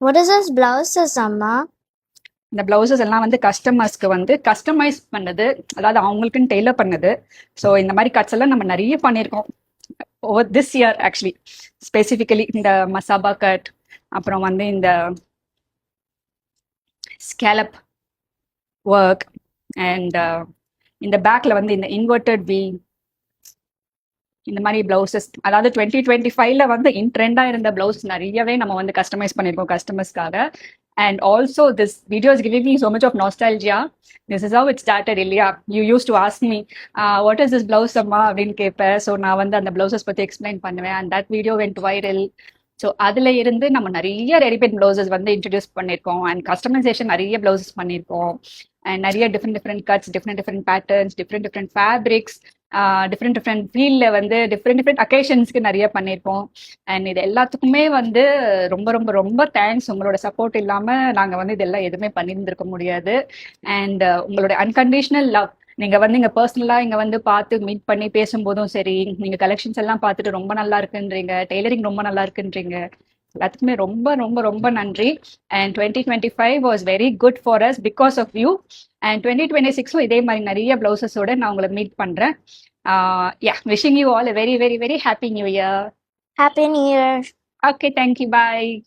What is this blouses, Amma? இந்த blouses எல்லாம் வந்து கஸ்டமர்ஸ்க்கு வந்து கஸ்டமைஸ் பண்ணது, அதாவது அவங்களுக்குன்னு டெய்லர் பண்ணது. ஸோ இந்த மாதிரி கட்ஸ் எல்லாம் நம்ம நிறைய பண்ணியிருக்கோம் over this year actually. Specifically இந்த மசாபா கட், அப்புறம் வந்து இந்த ஸ்கேலப் ஒர்க், அண்ட் இந்த பேக்ல வந்து இந்த இன்வெர்டட் வி, இந்த மாதிரி பிளவுசஸ், அதாவது 2025ல வந்து ட்ரெண்டாக இருந்த பிளவுஸ் நிறையவே நம்ம வந்து கஸ்டமைஸ் பண்ணியிருக்கோம் கஸ்டமர்ஸ்க்காக. And also this video is giving me so much of nostalgia. This is how it started இல்லையா? You use to ask me what is this blouse அம்மா அப்படின்னு கேட்பேன். ஸோ நான் வந்து அந்த பிளவுசஸ் பற்றி எக்ஸ்பிளைன் பண்ணுவேன். And that video went viral. So அதுல இருந்து நம்ம நிறைய ரெடிமேட் பிளவுசஸ் வந்து இன்ட்ரடியூஸ் பண்ணியிருக்கோம். அண்ட் கஸ்டமைசேஷன் நிறைய பிளவுசஸ் பண்ணியிருக்கோம். அண்ட் நிறைய different cuts, different patterns, different fabrics, different ஃபீல்டில் வந்து டிஃப்ரெண்ட் அக்கேஷன்ஸ்க்கு நிறைய பண்ணியிருக்கோம். அண்ட் இது எல்லாத்துக்குமே வந்து ரொம்ப ரொம்ப ரொம்ப தேங்க்ஸ். உங்களோட சப்போர்ட் இல்லாமல் நாங்கள் வந்து இதெல்லாம் எதுவுமே பண்ணியிருந்திருக்க முடியாது. அண்ட் உங்களோட அன்கண்டிஷனல் லவ், நீங்கள் வந்து இங்கே பர்சனலாக இங்கே வந்து பார்த்து மீட் பண்ணி பேசும்போதும் சரி, நீங்கள் கலெக்ஷன்ஸ் எல்லாம் பார்த்துட்டு ரொம்ப நல்லா இருக்குன்றீங்க, டெய்லரிங் ரொம்ப நல்லா இருக்குன்றீங்க, எல்லாத்துக்குமே ரொம்ப ரொம்ப ரொம்ப நன்றி. And 2025 was very good for us because of you. And 2026 இதே மாதிரி நிறைய பிளவுசஸோட நான் உங்களை மீட் பண்றேன். Wishing you all a very very very happy new year. Happy New Year. Okay, thank you, bye.